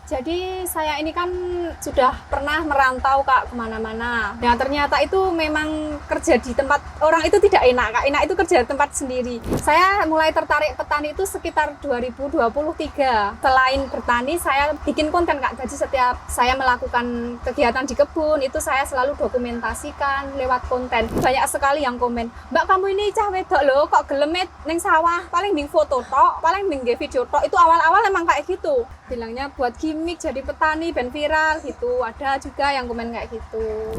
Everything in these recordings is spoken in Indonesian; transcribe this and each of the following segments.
Jadi saya ini kan sudah pernah merantau Kak kemana-mana. Nah ternyata itu memang kerja di tempat orang itu tidak enak Kak. Enak itu kerja di tempat sendiri. Saya mulai tertarik petani itu sekitar 2023. Selain bertani saya bikin konten Kak. Jadi setiap saya melakukan kegiatan di kebun itu saya selalu dokumentasikan lewat konten. Banyak sekali yang komen, "Mbak kamu ini cah wedok loh kok gelemet neng sawah, paling bing foto tok, paling bing video tok." Itu awal-awal emang kayak gitu. Bilangnya buat gimmick jadi petani ben viral gitu. Ada juga yang komen kayak gitu.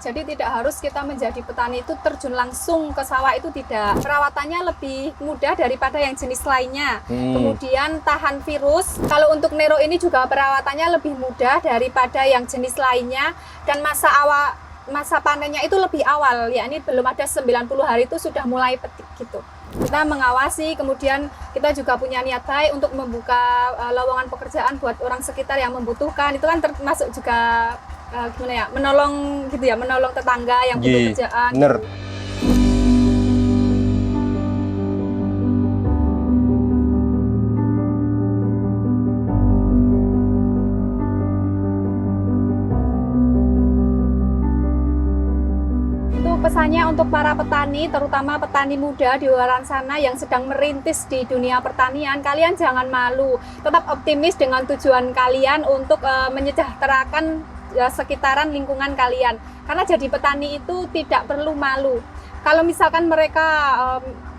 Jadi tidak harus kita menjadi petani itu terjun langsung ke sawah, itu tidak. Perawatannya lebih mudah daripada yang jenis lainnya. Kemudian tahan virus. Kalau untuk Nero ini juga perawatannya lebih mudah daripada yang jenis lainnya, dan masa panennya itu lebih awal, yakni belum ada 90 hari itu sudah mulai petik gitu. Kita mengawasi, kemudian kita juga punya niat baik untuk membuka lowongan pekerjaan buat orang sekitar yang membutuhkan. Itu kan termasuk juga gimana ya, menolong gitu ya, menolong tetangga yang butuh kerjaan. Bener. Pesannya untuk para petani, terutama petani muda di luar sana yang sedang merintis di dunia pertanian, kalian jangan malu, tetap optimis dengan tujuan kalian untuk menyejahterakan sekitaran lingkungan kalian. Karena jadi petani itu tidak perlu malu. Kalau misalkan mereka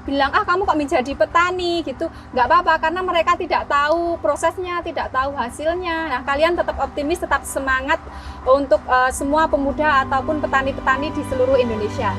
bilang, kamu kok menjadi petani gitu, nggak apa-apa, karena mereka tidak tahu prosesnya, tidak tahu hasilnya. Nah, kalian tetap optimis, tetap semangat untuk semua pemuda ataupun petani-petani di seluruh Indonesia.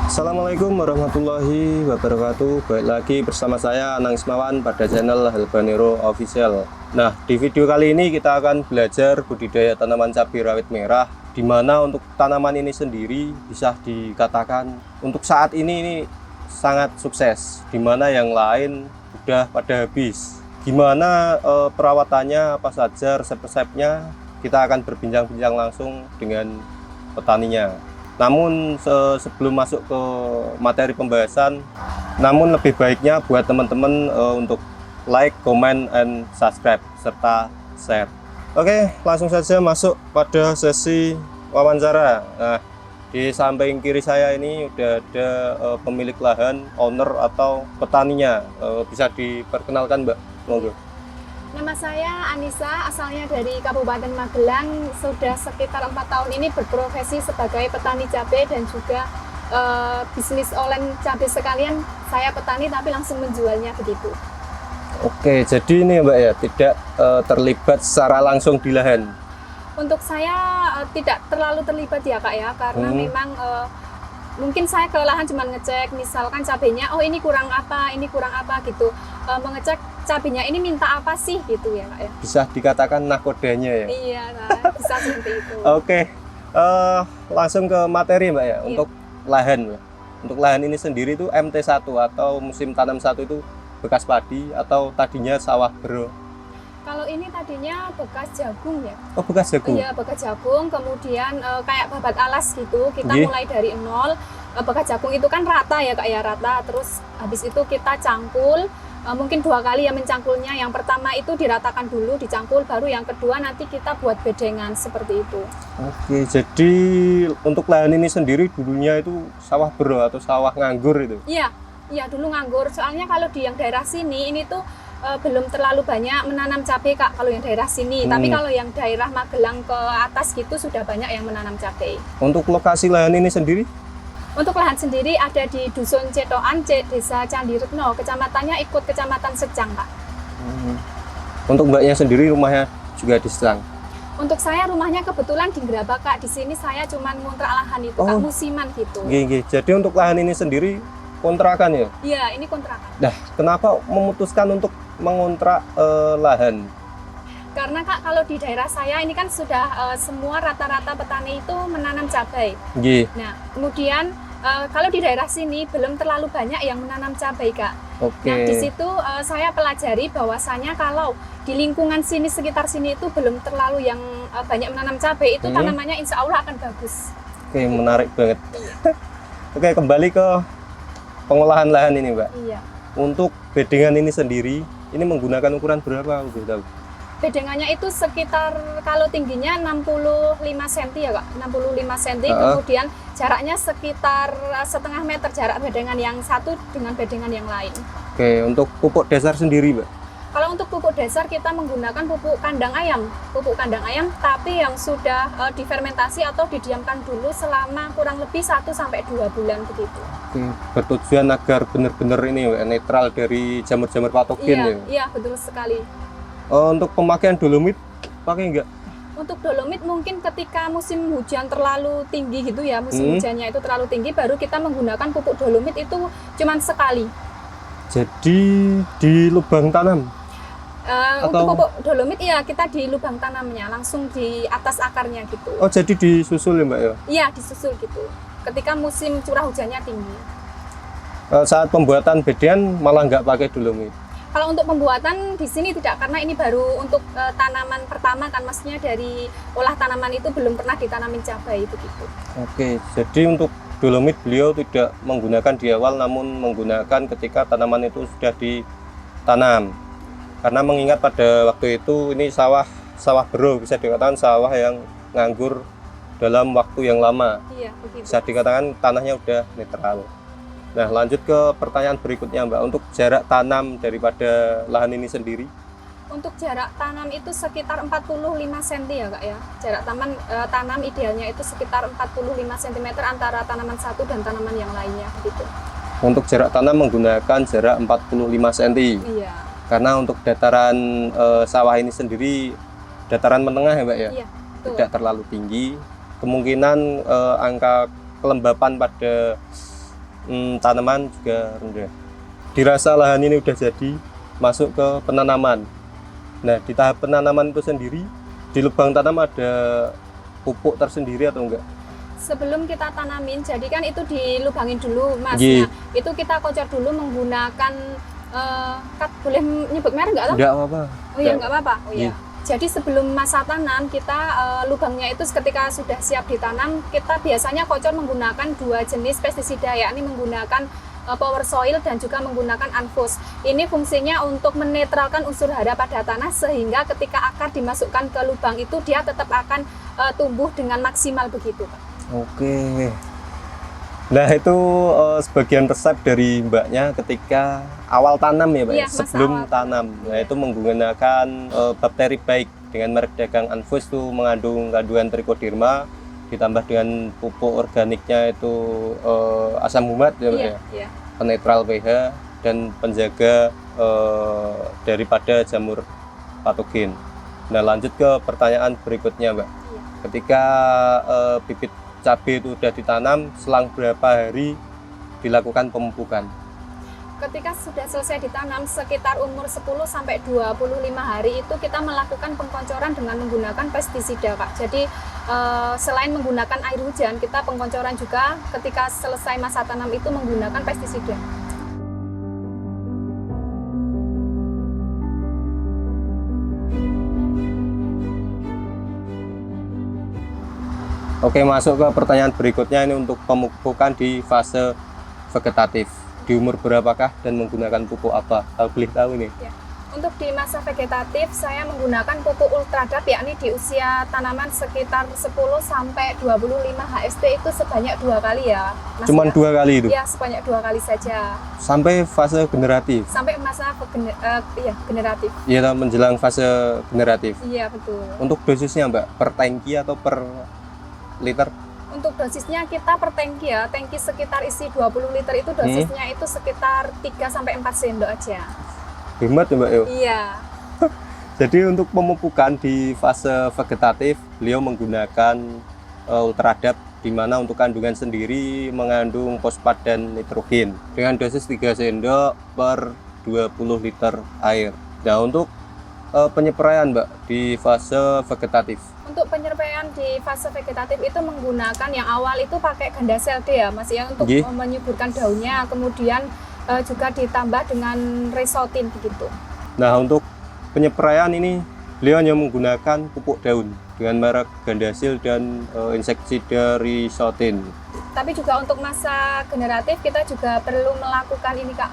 Assalamualaikum warahmatullahi wabarakatuh. Baik lagi bersama saya Anang Ismawan pada channel Halbanero Official. Nah, di video kali ini kita akan belajar budidaya tanaman cabai rawit merah, di mana untuk tanaman ini sendiri bisa dikatakan untuk saat ini sangat sukses, di mana yang lain udah pada habis. Gimana perawatannya, apa saja resep-resepnya, kita akan berbincang-bincang langsung dengan petaninya. Namun sebelum masuk ke materi pembahasan, namun lebih baiknya buat teman-teman untuk like, comment, and subscribe serta share. Oke, langsung saja masuk pada sesi wawancara. Nah, di samping kiri saya ini udah ada pemilik lahan, owner atau petaninya. Bisa diperkenalkan, Mbak? Monggo. Nama saya Anissa, asalnya dari Kabupaten Magelang. Sudah sekitar 4 tahun ini berprofesi sebagai petani cabai dan juga bisnis online cabai sekalian. Saya petani tapi langsung menjualnya begitu. Oke, jadi ini Mbak ya, tidak terlibat secara langsung di lahan. Untuk saya tidak terlalu terlibat ya Kak ya, karena memang mungkin saya ke lahan cuma ngecek misalkan cabenya, ini kurang apa gitu. Mengecek cabenya ini minta apa sih gitu ya Kak ya. Bisa dikatakan nakodanya ya? Iya, bisa seperti itu. Oke, langsung ke materi Mbak ya, untuk lahan. Untuk lahan ini sendiri itu MT1 atau musim tanam 1 itu bekas padi atau tadinya sawah bero? Kalau ini tadinya bekas jagung ya. Oh, bekas jagung? Iya, bekas jagung, kemudian kayak babat alas gitu, kita mulai dari nol. Bekas jagung itu kan rata ya Kak ya, rata, terus habis itu kita cangkul, mungkin 2 kali ya mencangkulnya. Yang pertama itu diratakan dulu, dicangkul, baru yang kedua nanti kita buat bedengan seperti itu. Oke, jadi untuk lahan ini sendiri dulunya itu sawah bero atau sawah nganggur itu? Iya dulu nganggur, soalnya kalau di yang daerah sini ini tuh belum terlalu banyak menanam cabai Kak, kalau yang daerah sini. Tapi kalau yang daerah Magelang ke atas gitu sudah banyak yang menanam cabai. Untuk lokasi lahan ini sendiri? Untuk lahan sendiri ada di Dusun Cetoan, Desa Candiretno, kecamatannya ikut Kecamatan Secang Kak. Untuk Mbaknya sendiri rumahnya juga di Secang? Untuk saya rumahnya kebetulan di Gerabak Kak, di sini saya cuma ngontrak lahan itu Kak, musiman gitu. Jadi untuk lahan ini sendiri kontrakan ya? Iya, ini kontrakan. Nah, kenapa memutuskan untuk mengontrak lahan? Karena Kak, kalau di daerah saya ini kan sudah semua rata-rata petani itu menanam cabai. Nah, kemudian kalau di daerah sini belum terlalu banyak yang menanam cabai Kak. Nah, di situ saya pelajari bahwasanya kalau di lingkungan sini, sekitar sini itu belum terlalu yang banyak menanam cabai, itu tanamannya insya Allah akan bagus. Oke, menarik banget. Iya. Oke, kembali ke pengolahan lahan ini, Mbak. Iya. Untuk bedengan ini sendiri, ini menggunakan ukuran berapa, Bu? Tahu? Bedengannya itu sekitar kalau tingginya 65 cm ya Kak, 65 cm, kemudian jaraknya sekitar setengah meter jarak bedengan yang satu dengan bedengan yang lain. Oke, untuk pupuk dasar sendiri, Mbak? Kalau untuk pupuk dasar kita menggunakan pupuk kandang ayam, tapi yang sudah difermentasi atau didiamkan dulu selama kurang lebih 1-2 bulan begitu. Oke, bertujuan agar benar-benar ini Mbak, netral dari jamur-jamur patogen Iya, ya? iya betul sekali. Untuk pemakaian dolomit pakai enggak? Untuk dolomit mungkin ketika musim hujan terlalu tinggi gitu ya, musim hujannya itu terlalu tinggi, baru kita menggunakan pupuk dolomit itu cuman sekali. Jadi di lubang tanam? Untuk pupuk dolomit ya kita di lubang tanamnya, langsung di atas akarnya gitu. Oh, jadi disusul ya Mbak ya? Iya, disusul gitu. Ketika musim curah hujannya tinggi. Saat pembuatan bedengan malah nggak pakai dolomit? Kalau untuk pembuatan di sini tidak, karena ini baru untuk tanaman pertama kan, maksudnya dari olah tanaman itu belum pernah ditanamin cabai itu gitu. Oke, jadi untuk dolomit beliau tidak menggunakan di awal, namun menggunakan ketika tanaman itu sudah ditanam. Karena mengingat pada waktu itu ini sawah bero, bisa dikatakan sawah yang nganggur dalam waktu yang lama. Iya, begitu. Bisa dikatakan tanahnya udah netral. Nah, lanjut ke pertanyaan berikutnya Mbak, untuk jarak tanam daripada lahan ini sendiri? Untuk jarak tanam itu sekitar 45 cm ya Kak ya. Jarak tanam idealnya itu sekitar 45 cm antara tanaman satu dan tanaman yang lainnya begitu. Untuk jarak tanam menggunakan jarak 45 cm. Iya. Karena untuk dataran sawah ini sendiri dataran menengah ya Mbak ya? Iya, betul. Tidak terlalu tinggi. Kemungkinan angka kelembapan pada tanaman juga rendah. Dirasa lahan ini udah jadi, masuk ke penanaman. Nah, di tahap penanaman itu sendiri, di lubang tanam ada pupuk tersendiri atau enggak? Sebelum kita tanamin, jadi kan itu dilubangin dulu Mas. Iya. Nah, itu kita kocor dulu menggunakan boleh nyebut merek nggak? Enggak apa-apa. Oh iya, nggak apa-apa. Oh Iya. iya. Jadi sebelum masa tanam kita lubangnya itu ketika sudah siap ditanam, kita biasanya kocor menggunakan 2 jenis pestisida, yakni menggunakan power soil dan juga menggunakan anfus. Ini fungsinya untuk menetralkan unsur hara pada tanah sehingga ketika akar dimasukkan ke lubang itu dia tetap akan tumbuh dengan maksimal begitu, Pak. Oke. Nah, itu sebagian resep dari Mbaknya ketika awal tanam ya Mbak? Iya, sebelum awal tanam. Nah, itu menggunakan bakteri baik dengan merek dagang Anfus, itu mengandung kandungan trichoderma, ditambah dengan pupuk organiknya itu asam humat ya Mbak ya? Iya. Penetral pH dan penjaga daripada jamur patogen. Nah, lanjut ke pertanyaan berikutnya Mbak. Iya. Ketika bibit cabai itu sudah ditanam, selang berapa hari dilakukan pemupukan? Ketika sudah selesai ditanam sekitar umur 10-25 hari itu kita melakukan pengkoncoran dengan menggunakan pestisida Kak. Jadi selain menggunakan air hujan, kita pengkoncoran juga ketika selesai masa tanam itu menggunakan pestisida. Oke, masuk ke pertanyaan berikutnya, ini untuk pemupukan di fase vegetatif. Di umur berapakah dan menggunakan pupuk apa? Kalau boleh tahu nih. Ya. Untuk di masa vegetatif saya menggunakan pupuk ultradap, yakni di usia tanaman sekitar 10-25 HST itu sebanyak 2 kali ya. Mas, Cuman ya? 2 kali itu? Ya, sebanyak 2 kali saja. Sampai fase generatif? Sampai masa generatif. Iya, menjelang fase generatif. Iya, betul. Untuk dosisnya Mbak, per tangki atau per liter? Untuk dosisnya kita per tangki ya, tangki sekitar isi 20 liter itu dosisnya itu sekitar 3-4 sendok aja. Hemat ya Mbak yo? Iya. Jadi untuk pemupukan di fase vegetatif, beliau menggunakan ultradap, di mana untuk kandungan sendiri mengandung fosfat dan nitrogen dengan dosis 3 sendok per 20 liter air. Nah, untuk penyepaian Mbak di fase vegetatif. Untuk penyerpaian di fase vegetatif itu menggunakan yang awal itu pakai ganda sel D ya Mas ya, untuk menyuburkan daunnya, kemudian juga ditambah dengan resotin begitu. Nah, untuk penyepaian ini beliau hanya menggunakan pupuk daun. dengan merek Gandasil dan insektisida Risotin. Tapi juga untuk masa generatif kita juga perlu melakukan ini Kak,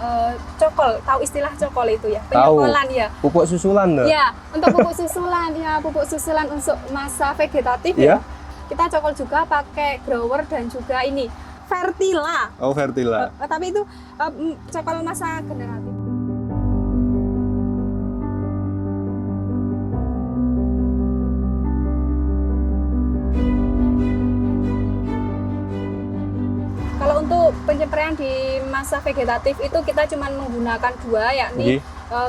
cokol. Tahu istilah cokol itu ya? Penyokolan ya. Pupuk susulan loh. Ya, untuk pupuk susulan ya, pupuk susulan untuk masa vegetatif ya. Kita cokol juga pakai grower dan juga ini Fertila. Oh, Fertila. Tapi itu cokol masa generatif. Kalau untuk penyempraian di masa vegetatif itu kita cuma menggunakan dua, yakni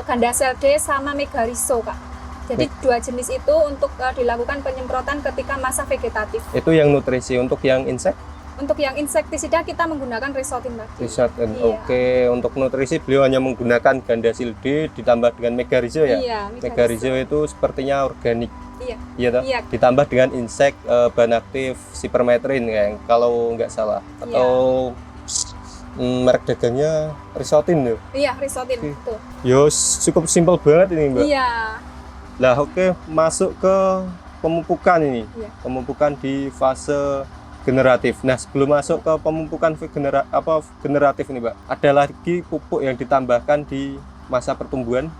Gandasil D sama Megarizo, Kak. Jadi dua jenis itu untuk dilakukan penyemprotan ketika masa vegetatif. Itu yang nutrisi. Untuk yang insek? Untuk yang insektisida kita menggunakan Risotin tadi. Risotin. Iya. Oke, untuk nutrisi beliau hanya menggunakan Gandasil D ditambah dengan Megarizo ya? Iya, Megarizo itu sepertinya organik. Iya. Iya toh? Iya. Ditambah dengan insek bahan aktif Cypermethrin ya, kalau nggak salah. Atau merek dagangnya Risotin tuh. Iya, Risotin itu. Yo, cukup simpel banget ini, Mbak. Iya. Lah, oke, masuk ke pemupukan ini. Iya. Pemupukan di fase generatif. Nah, sebelum masuk ke pemupukan generatif ini, Mbak, ada lagi pupuk yang ditambahkan di masa pertumbuhan?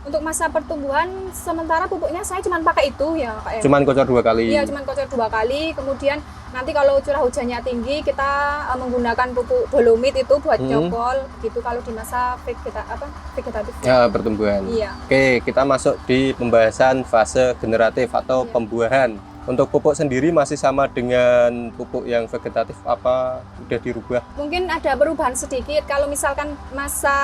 Untuk masa pertumbuhan sementara pupuknya saya cuma pakai itu ya, Kak. Cuman kocor 2 kali. Iya, cuma kocor 2 kali. Kemudian nanti kalau curah hujannya tinggi kita menggunakan pupuk dolomit itu buat nyokol gitu kalau di masa vegetatif. Ya, pertumbuhan. Iya. Oke, kita masuk di pembahasan fase generatif atau pembuahan. Untuk pupuk sendiri masih sama dengan pupuk yang vegetatif apa udah dirubah? Mungkin ada perubahan sedikit. Kalau misalkan masa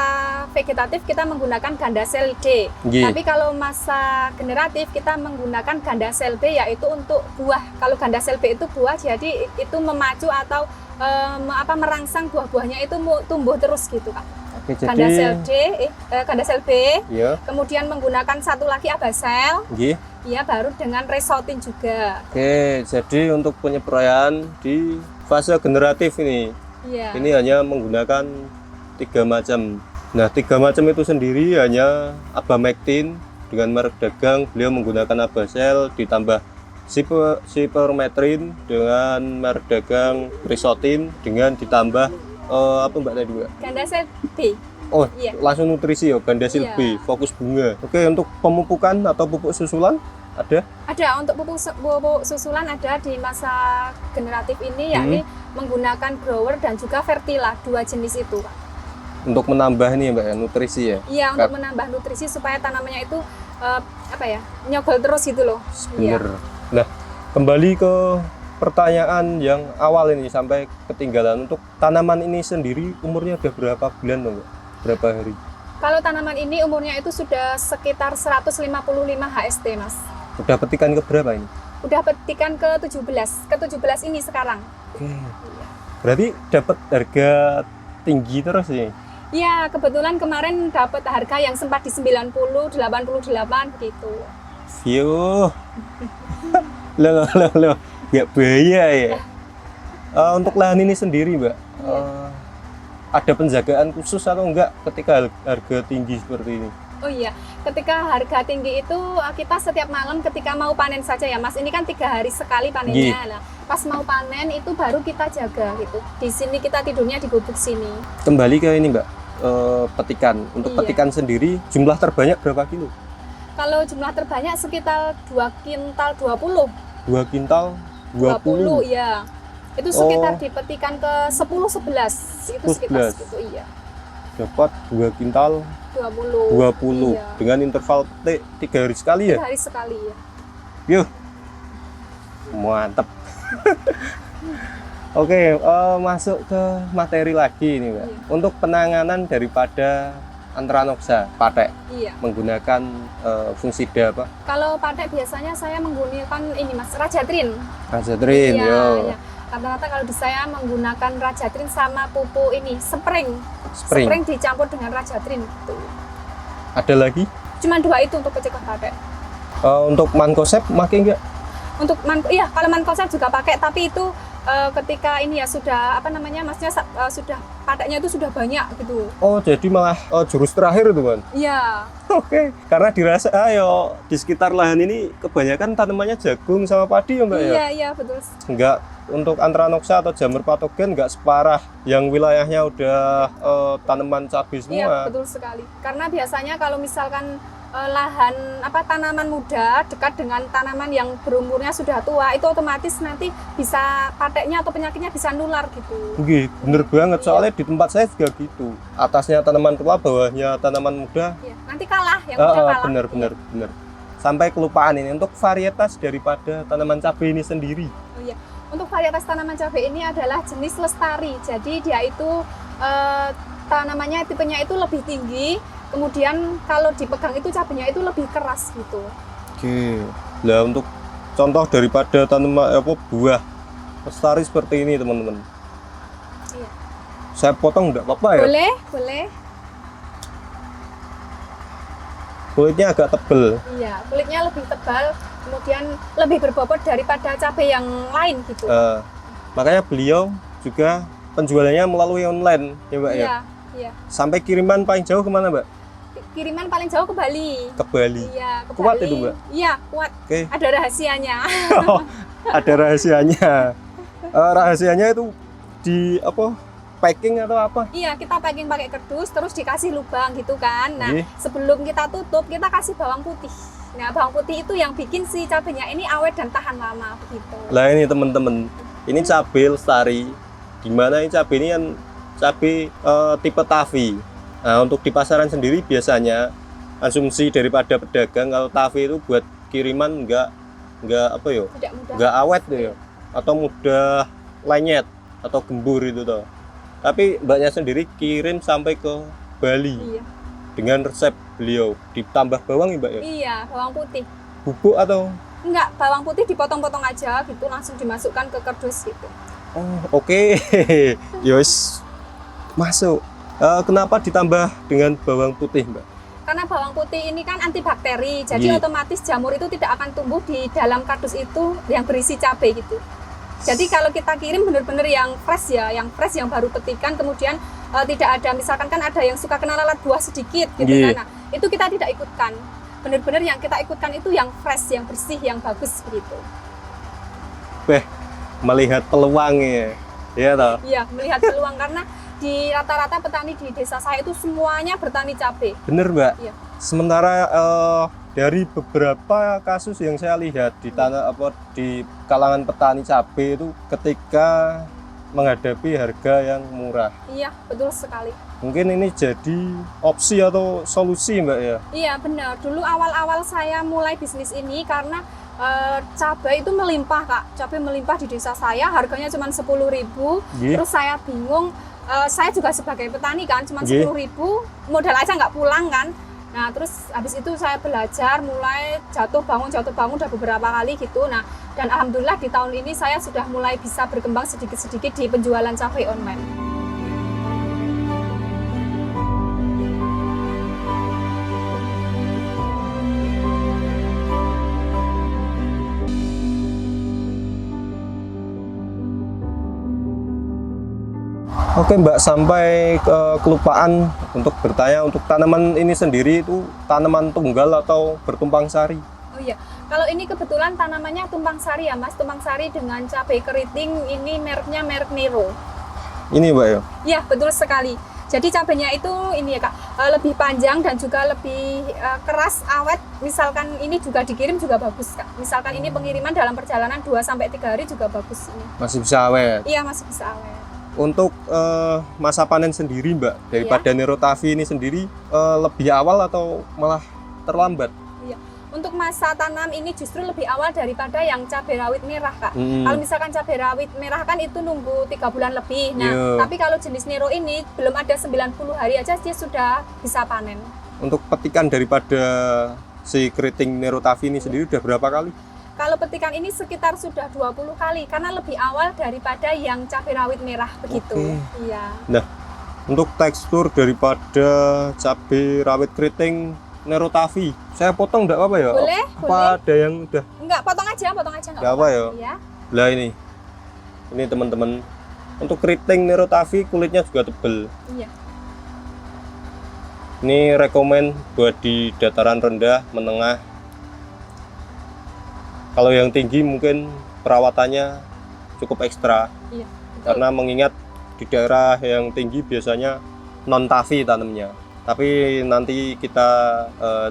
vegetatif kita menggunakan Gandasil D. Tapi kalau masa generatif kita menggunakan Gandasil B yaitu untuk buah. Kalau Gandasil B itu buah, jadi itu memacu atau merangsang buah-buahnya itu tumbuh terus gitu, Kak. Oke, jadi Gandasil B. Iya. Kemudian menggunakan satu lagi Abasel. Iya, baru dengan Risotin juga. Oke, jadi untuk penyepraian di fase generatif ini, ini hanya menggunakan 3 macam. Nah, 3 macam itu sendiri hanya Abamectin dengan merek dagang, beliau menggunakan Abasel ditambah Cypermethrin dengan merek dagang Risotin dengan ditambah apa Mbak tadi, Mbak? Gandasil B. Oh, langsung nutrisi ya, Gandasil B, fokus bunga. Oke, untuk pemupukan atau pupuk susulan ada? Ada, untuk pupuk susulan ada di masa generatif ini, yakni menggunakan grower dan juga Fertila, 2 jenis itu, Pak. Untuk menambah ini ya, Mbak, ya, nutrisi ya? Iya, untuk menambah nutrisi supaya tanamannya itu nyogol terus gitu loh. Bener. Nah, kembali ke pertanyaan yang awal ini sampai ketinggalan. Untuk tanaman ini sendiri umurnya udah berapa bulan loh, Mbak? Berapa hari? Kalau tanaman ini umurnya itu sudah sekitar 155 HST, Mas. Udah petikan ke berapa ini? Udah petikan ke 17. Ke 17 ini sekarang. Oke. Berarti dapat harga tinggi terus ya? Iya, kebetulan kemarin dapat harga yang sempat di 90, 88 gitu. Yo. Loh. Nggak bahaya ya? Untuk lahan ini sendiri, Mbak, ada penjagaan khusus atau enggak ketika harga tinggi seperti ini? Oh iya, ketika harga tinggi itu kita setiap malam ketika mau panen saja ya, Mas. Ini kan 3 hari sekali panennya. Nah, pas mau panen itu baru kita jaga gitu. Di sini kita tidurnya di gubuk sini. Kembali ke ini, Mbak, petikan. Untuk petikan sendiri jumlah terbanyak berapa kilo? Kalau jumlah terbanyak sekitar 2 kintal 20. 2 kintal 20 ya. Itu sekitar dipetikan ke 10-11 itu sekitar segitu, iya. Dapat 2 kintal 20 iya. Dengan interval petik 3 hari sekali ya? 3 hari sekali ya. Yuh, mantep. Oke, masuk ke materi lagi nih, Mbak. Untuk penanganan daripada Anthranoxa patek, menggunakan fungsida apa? Kalau patek biasanya saya menggunakan ini, Mas, Rajatrin. Rajatrin, iya. Rata-rata kalau di saya menggunakan Rajatrin sama pupuk ini, Spring dicampur dengan Rajatrin gitu. Ada lagi? Cuma 2 itu untuk pencegah patek. Untuk Mancozeb pakai enggak? Untuk kalau Mancozeb juga pakai, tapi itu ketika ini ya sudah apa namanya, maksudnya sudah pateknya itu sudah banyak gitu. Oh, jadi malah jurus terakhir itu, Bang? Iya. Oke, karena dirasa ayo di sekitar lahan ini kebanyakan tanamannya jagung sama padi ya, Mbak ya? Iya, iya betul. Enggak, untuk antranoksa atau jamur patogen nggak separah yang wilayahnya udah tanaman cabai semua. Iya, betul sekali. Karena biasanya kalau misalkan lahan apa tanaman muda dekat dengan tanaman yang berumurnya sudah tua, itu otomatis nanti bisa pateknya atau penyakitnya bisa nular gitu. Oke, bener banget, soalnya di tempat saya juga gitu. Atasnya tanaman tua, bawahnya tanaman muda. Iya, nanti kalah, yang muda kalah. Bener. Sampai kelupaan ini untuk varietas daripada tanaman cabai ini sendiri. Oh iya, untuk varietas tanaman cabai ini adalah jenis lestari. Jadi dia itu tanamannya tipenya itu lebih tinggi. Kemudian kalau dipegang itu cabenya itu lebih keras gitu. Oke. Nah, untuk contoh daripada tanaman buah lestari seperti ini, teman-teman. Iya. Saya potong enggak apa-apa ya? Boleh. Kulitnya agak tebal. Iya, kulitnya lebih tebal, kemudian lebih berbobot daripada cabai yang lain gitu. Makanya beliau juga penjualannya melalui online, ya Mbak ya? Iya. Sampai kiriman paling jauh kemana, Mbak? Kiriman paling jauh ke Bali. Ke Bali. Iya, ke Kuat Bali. itu, Mbak? Iya, kuat. Oke. Ada rahasianya. Oh, ada rahasianya. Rahasianya itu di packing atau apa? Iya, kita packing pakai kardus terus dikasih lubang gitu kan. Nah, Iya. sebelum kita tutup, kita kasih bawang putih. Nah, bawang putih itu yang bikin si cabenya ini awet dan tahan lama begitu. Lah ini teman-teman, ini cabai lestari. Dimana ini cabai ini kan cabai tipe Tavi. Nah, untuk di pasaran sendiri biasanya asumsi daripada pedagang kalau Tavi itu buat kiriman enggak Tidak mudah. enggak awet tuh ya, atau mudah lenyet atau gembur itu toh. Tapi mbaknya sendiri kirim sampai ke Bali. Iya. Dengan resep beliau, ditambah bawang ya, Mbak ya? Iya, bawang putih. Bubuk atau? Enggak, bawang putih dipotong-potong aja gitu, langsung dimasukkan ke kardus gitu. Oh, oke. Yos, masuk. Kenapa ditambah dengan bawang putih, Mbak? Karena bawang putih ini kan antibakteri, jadi Iya. otomatis jamur itu tidak akan tumbuh di dalam kardus itu yang berisi cabai gitu. Jadi kalau kita kirim benar-benar yang fresh ya, yang baru petikan, kemudian tidak ada, misalkan kan ada yang suka kena lalat buah sedikit gitu Iya. kan. Nah, itu kita tidak ikutkan. Benar-benar yang kita ikutkan itu yang fresh, yang bersih, yang bagus begitu. Melihat peluangnya, ya toh? Iya, melihat peluang karena di rata-rata petani di desa saya itu semuanya bertani cabai. Bener, Mbak. Iya. Sementara dari beberapa kasus yang saya lihat di di kalangan petani cabai itu ketika menghadapi harga yang murah. Iya, betul sekali. Mungkin ini jadi opsi atau solusi, Mbak ya? Iya, benar. Dulu awal-awal saya mulai bisnis ini karena cabai itu melimpah, Kak. Cabai melimpah di desa saya, harganya cuma 10.000. Iya. Terus saya bingung, saya juga sebagai petani kan, cuma Iya. 10.000, modal aja nggak pulang kan. Nah, terus habis itu saya belajar, mulai jatuh bangun udah beberapa kali gitu. Nah, dan alhamdulillah di tahun ini saya sudah mulai bisa berkembang sedikit-sedikit di penjualan cabai online. Oke Mbak, sampai kelupaan untuk bertanya, untuk tanaman ini sendiri itu tanaman tunggal atau bertumpang sari? Oh iya, kalau ini kebetulan tanamannya tumpang sari ya Mas, tumpang sari dengan cabai keriting, ini mereknya merek Nero. Ini Mbak ya? Iya, betul sekali. Jadi cabainya itu ini ya Kak, lebih panjang dan juga lebih keras, awet. Misalkan ini juga dikirim juga bagus Kak. Misalkan ini pengiriman dalam perjalanan 2-3 hari juga bagus ini. Masih bisa awet? Iya, masih bisa awet. Untuk masa panen sendiri Mbak, daripada Nero Tavi ini sendiri lebih awal atau malah terlambat? Iya. Untuk masa tanam ini justru lebih awal daripada yang cabai rawit merah Kak. Kalau misalkan cabai rawit merah kan itu nunggu 3 bulan lebih. Nah, Iya. tapi kalau jenis Nero ini belum ada 90 hari aja dia sudah bisa panen. Untuk petikan daripada si keriting Nero Tavi ini sendiri udah berapa kali? Kalau petikan ini sekitar sudah 20 kali karena lebih awal daripada yang cabai rawit merah begitu. Oke. Iya. Nah, untuk tekstur daripada cabai rawit keriting Nero Tavi, saya potong enggak apa ya? Boleh, Apa boleh. ada yang udah? Enggak, potong aja Nggak apa ya? Iya. Lah ini Ini teman-teman, untuk keriting Nerotavi kulitnya juga tebal. Iya. Ini rekomen buat di dataran rendah, menengah. Kalau yang tinggi mungkin perawatannya cukup ekstra. Iya. Betul. Karena mengingat di daerah yang tinggi biasanya non tavi tanamnya. Tapi nanti kita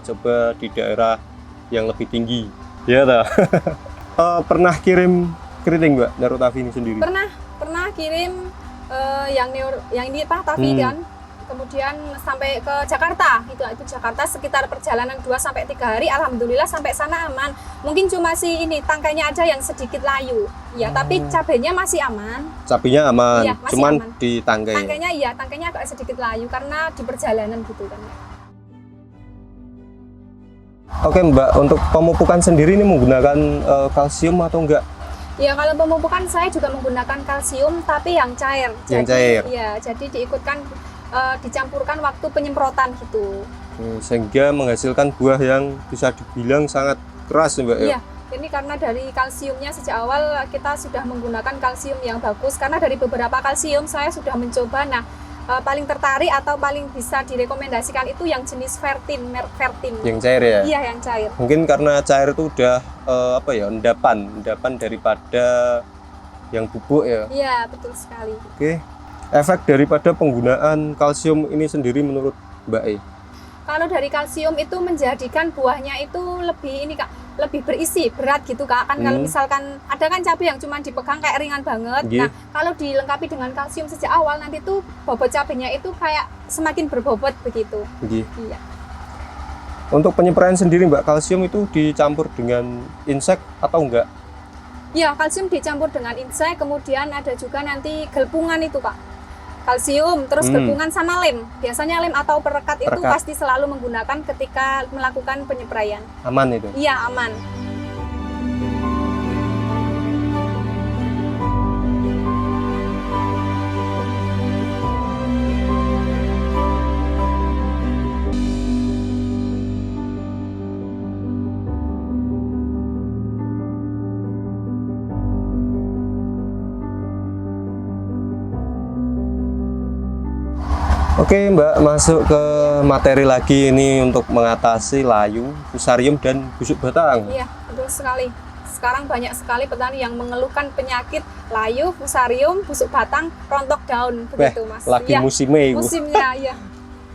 coba di daerah yang lebih tinggi. Ya dah. Pernah kirim keriting Mbak Nerotavi ini sendiri? Pernah kirim yang ini Tavi kan. Kemudian sampai ke Jakarta, itu Jakarta sekitar perjalanan 2-3 hari, alhamdulillah sampai sana aman. Mungkin cuma sih ini tangkainya aja yang sedikit layu, ya. Tapi cabenya masih aman. Cabenya aman, Iya, masih cuman aman. di tangkai. Tangkainya agak sedikit layu karena di perjalanan gitu kan. Oke Mbak, untuk pemupukan sendiri ini menggunakan kalsium atau enggak? Ya, kalau pemupukan saya juga menggunakan kalsium tapi yang cair. Yang cair. Ya, jadi diikutkan dicampurkan waktu penyemprotan gitu. Sehingga menghasilkan buah yang bisa dibilang sangat keras Mbak ya? Iya, ini karena dari kalsiumnya sejak awal kita sudah menggunakan kalsium yang bagus. Karena dari beberapa kalsium saya sudah mencoba. Nah, paling tertarik atau paling bisa direkomendasikan itu yang jenis merek Fertin. Yang cair ya? Iya, yang cair. Mungkin karena cair itu udah endapan daripada yang bubuk ya? Iya, betul sekali. Oke. Efek daripada penggunaan kalsium ini sendiri menurut Mbak E? Kalau dari kalsium itu menjadikan buahnya itu lebih ini Kak, lebih berisi, berat gitu Kak. Kan kalau misalkan ada kan cabai yang cuma dipegang kayak ringan banget. Nah, kalau dilengkapi dengan kalsium sejak awal nanti tuh bobot cabainya itu kayak semakin berbobot begitu. Iya. Untuk penyempraian sendiri Mbak, kalsium itu dicampur dengan insek atau enggak? Iya, kalsium dicampur dengan insek, kemudian ada juga nanti gelpungan itu Kak. Kalsium, terus gelpungan sama lem. Biasanya lem atau perekat itu pasti selalu menggunakan ketika melakukan penyempraian. Aman itu? Iya, aman. Oke Mbak, masuk ke materi lagi ini untuk mengatasi layu, fusarium, dan busuk batang. Iya, betul sekali. Sekarang banyak sekali petani yang mengeluhkan penyakit layu, fusarium, busuk batang, rontok daun, begitu Mas. Lagi ya, musimnya itu. Musimnya, ya.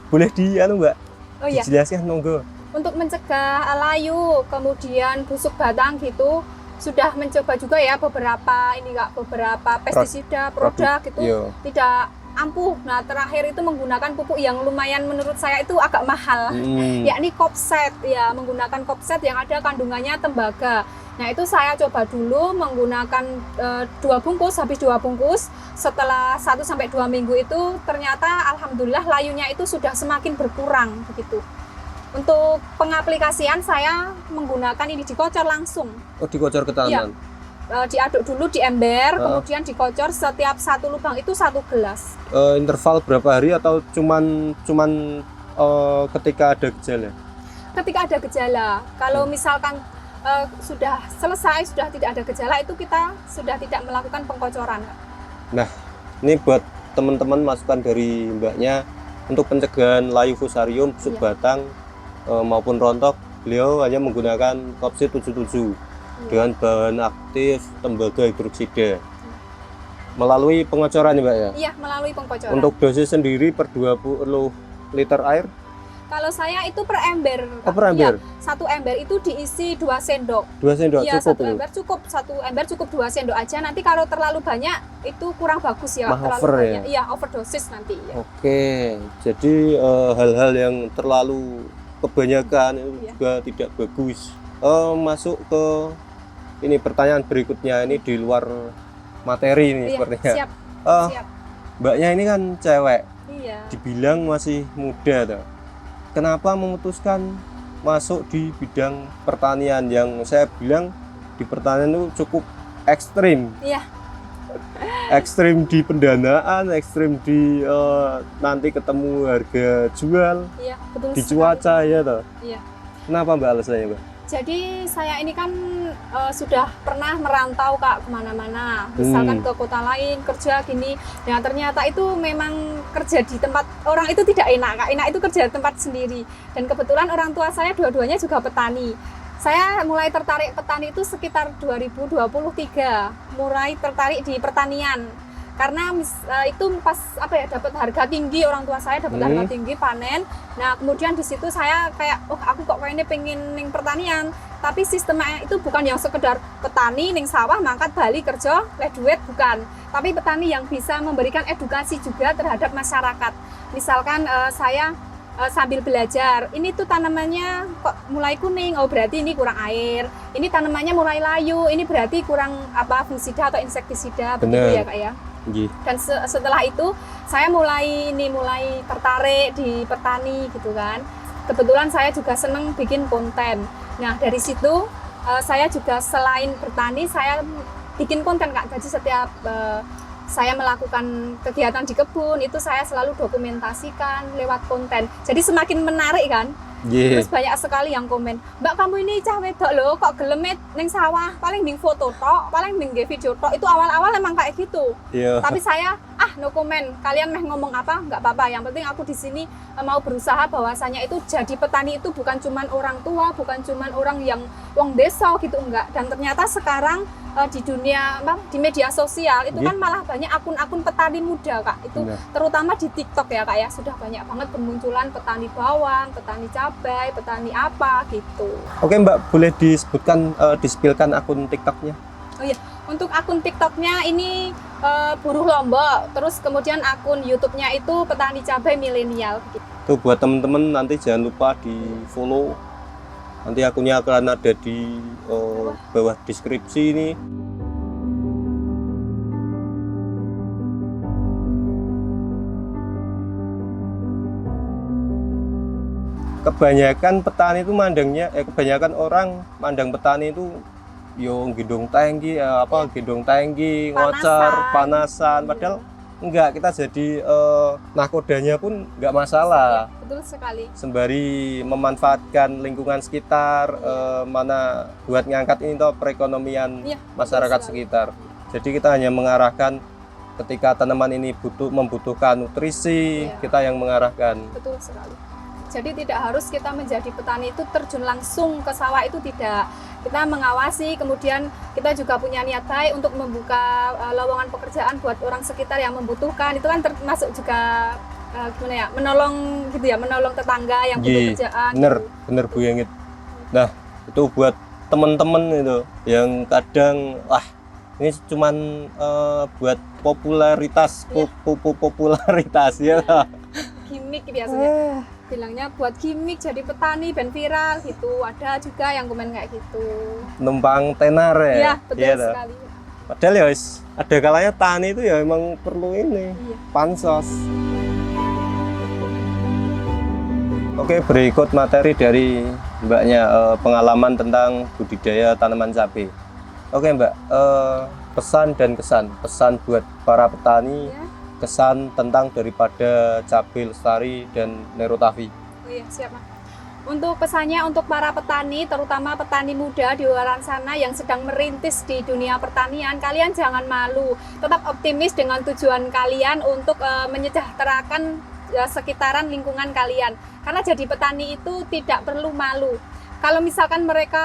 Boleh Mbak? Oh iya. Dijelaskan monggo. Untuk mencegah layu, kemudian busuk batang gitu, sudah mencoba juga ya beberapa pestisida, produk gitu, tidak ampuh. Nah, terakhir itu menggunakan pupuk yang lumayan menurut saya itu agak mahal, yakni Kopset ya, menggunakan Kopset yang ada kandungannya tembaga. Nah, itu saya coba dulu menggunakan 2 bungkus, habis 2 bungkus, setelah 1-2 minggu itu ternyata alhamdulillah layunya itu sudah semakin berkurang begitu. Untuk pengaplikasian saya menggunakan ini dikocor langsung. Oh, dikocor ke tanaman? Iya. Diaduk dulu di ember, kemudian dikocor setiap 1 lubang itu 1 gelas. Interval berapa hari atau cuman ketika ada gejala? Ketika ada gejala. Kalau misalkan sudah selesai, sudah tidak ada gejala, itu kita sudah tidak melakukan pengkocoran. Nah, ini buat teman-teman masukan dari Mbaknya untuk pencegahan layu fusarium, busuk batang maupun rontok. Beliau hanya menggunakan Kopset 77 dengan bahan aktif tembaga hidroksida. Melalui pengocoran ya Mbak ya? Iya, melalui pengkocoran. Untuk dosis sendiri per 20 liter air? Kalau saya itu per ember. Oh, per ember? Ya, 1 ember itu diisi 2 sendok. 2 sendok ya, cukup? 1 ember cukup. 1 ember cukup 2 sendok aja. Nanti kalau terlalu banyak itu kurang bagus ya. Terlalu over banyak. ya? Iya, overdosis nanti ya. Oke, jadi hal-hal yang terlalu kebanyakan itu juga tidak bagus. Masuk ke ini pertanyaan berikutnya, ini di luar materi ini sepertinya. Siap. Siap. Mbaknya ini kan cewek. Iya. Dibilang masih muda tuh. Kenapa memutuskan masuk di bidang pertanian yang saya bilang di pertanian itu cukup ekstrim? Iya. Ekstrim di pendanaan, ekstrim di nanti ketemu harga jual, Iya, betul di cuaca ya toh. Iya. Kenapa Mbak alasannya Mbak? Jadi saya ini kan sudah pernah merantau Kak kemana-mana, misalkan ke kota lain kerja gini. Nah ternyata itu memang kerja di tempat orang itu tidak enak Kak. Enak itu kerja di tempat sendiri. Dan kebetulan orang tua saya dua-duanya juga petani. Saya mulai tertarik petani itu sekitar 2023, mulai tertarik di pertanian. Karena itu pas dapat harga tinggi, orang tua saya dapat harga tinggi panen. Nah kemudian di situ saya kayak aku kok kayaknya pengen ning pertanian, tapi sistemnya itu bukan yang sekedar petani ning sawah mangkat bali kerja leh duit, bukan, tapi petani yang bisa memberikan edukasi juga terhadap masyarakat. Misalkan saya sambil belajar, ini tuh tanamannya kok mulai kuning, oh berarti ini kurang air. Ini tanamannya mulai layu, ini berarti kurang fungisida atau insektisida, begitu ya Kak ya. Dan setelah itu saya mulai tertarik di petani gitu kan. Kebetulan saya juga seneng bikin konten. Nah dari situ saya juga selain bertani saya bikin konten Kak. Jadi setiap saya melakukan kegiatan di kebun itu saya selalu dokumentasikan lewat konten. Jadi semakin menarik kan. Terus banyak sekali yang komen, Mbak kamu ini cah wedok loh, kok gelemet neng sawah, paling bing foto tok, paling bing video tok. Itu awal-awal emang kayak gitu. Tapi saya no komen, kalian meh ngomong apa nggak apa-apa, yang penting aku di sini mau berusaha bahwasanya itu jadi petani itu bukan cuman orang tua, bukan cuman orang yang wong desa gitu, enggak. Dan ternyata sekarang di dunia di media sosial itu kan malah banyak akun-akun petani muda Kak. Itu terutama di TikTok ya Kak ya, sudah banyak banget bermunculan petani bawang, petani cabai, petani apa gitu. Oke Mbak, boleh disebutkan dispilkan akun TikToknya? Oh iya, untuk akun TikToknya ini Buruh Lombok, terus kemudian akun YouTube-nya itu petani cabai milenial. Tuh buat temen-temen nanti jangan lupa di follow. Nanti akunnya akan ada di bawah deskripsi ini. Kebanyakan petani itu kebanyakan orang mandang petani itu gendong tangki, gendong tangki, ngocer, panasan. Padahal enggak, kita jadi nakodanya pun enggak masalah. Betul sekali. Sembari memanfaatkan lingkungan sekitar, mana buat ngangkat ini perekonomian masyarakat sekitar. Jadi kita hanya mengarahkan ketika tanaman ini membutuhkan nutrisi, kita yang mengarahkan. Betul sekali. Jadi tidak harus kita menjadi petani itu terjun langsung ke sawah, itu tidak. Kita mengawasi, kemudian kita juga punya niat baik untuk membuka lowongan pekerjaan buat orang sekitar yang membutuhkan. Itu kan termasuk juga menolong gitu ya, menolong tetangga yang butuh kerjaan. Bener Bu Yengit. Nah itu buat teman-teman itu yang kadang ini cuman buat popularitas, popularitas ya. Gimmick biasanya. Bilangnya buat gimmick jadi petani ben viral gitu. Ada juga yang komen kayak gitu. Numpang tenar ya. Iya, betul sekali. Padahal ya ada kalanya tani itu ya emang perlu ini. Pansos. Oke, berikut materi dari Mbaknya, pengalaman tentang budidaya tanaman cabai. Oke Mbak, pesan dan kesan buat para petani. Kesan tentang daripada Cabai Lestari dan Nerotavi. Oh iya, siap Mas. Untuk pesannya untuk para petani, terutama petani muda di luar sana yang sedang merintis di dunia pertanian, kalian jangan malu. Tetap optimis dengan tujuan kalian untuk menyejahterakan sekitaran lingkungan kalian. Karena jadi petani itu tidak perlu malu. Kalau misalkan mereka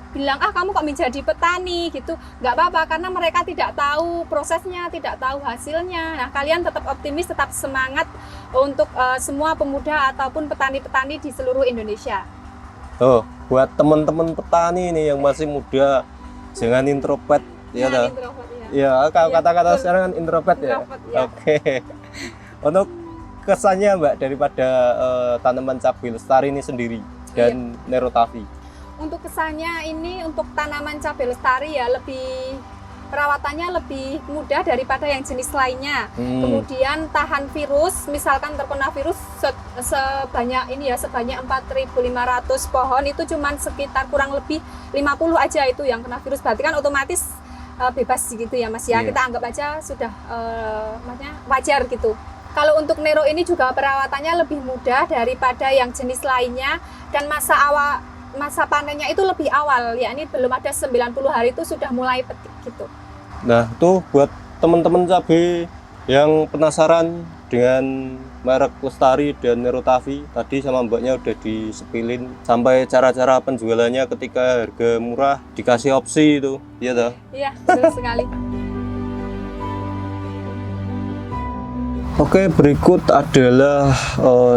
bilang kamu kok menjadi petani gitu, nggak apa-apa, karena mereka tidak tahu prosesnya, tidak tahu hasilnya. Nah kalian tetap optimis, tetap semangat untuk semua pemuda ataupun petani-petani di seluruh Indonesia. Buat teman-teman petani ini yang masih muda, jangan introvert ya. Ya kalau kata-kata sekarang kan introvert ya. Oke. Untuk kesannya Mbak daripada tanaman Cabai Lestari ini sendiri dan Nerotavi. Untuk kesannya ini untuk tanaman Cabai Lestari ya perawatannya lebih mudah daripada yang jenis lainnya. Kemudian tahan virus, misalkan terkena virus sebanyak 4.500 pohon itu cuman sekitar kurang lebih 50 aja itu yang kena virus. Berarti kan otomatis bebas gitu ya Mas ya. Kita anggap aja sudah wajar gitu. Kalau untuk Nero ini juga perawatannya lebih mudah daripada yang jenis lainnya, dan masa panennya itu lebih awal, yakni belum ada 90 hari itu sudah mulai petik gitu. Nah, itu buat teman-teman cabai yang penasaran dengan merek Lestari dan Nerotavi, tadi sama mbaknya udah disepilin sampai cara-cara penjualannya ketika harga murah dikasih opsi itu, iya toh? Iya, betul sekali. Oke, berikut adalah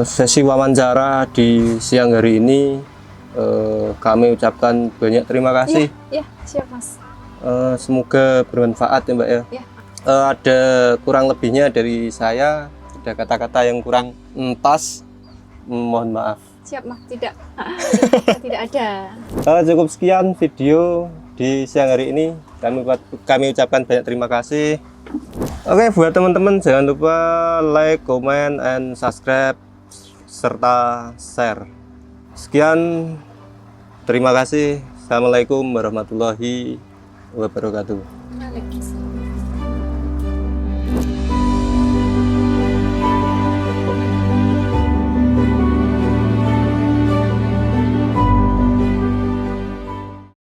sesi wawancara di siang hari ini. Kami ucapkan banyak terima kasih. Iya, siap Mas. Semoga bermanfaat ya Mbak ya. Iya. Ada kurang lebihnya dari saya, ada kata-kata yang kurang pas, mohon maaf. Siap Mas, tidak. Tidak ada. Cukup sekian video di siang hari ini. Kami ucapkan banyak terima kasih. Oke, buat teman-teman jangan lupa like, comment, and subscribe serta share. Sekian, terima kasih. Assalamualaikum warahmatullahi wabarakatuh. Waalaikumsalam.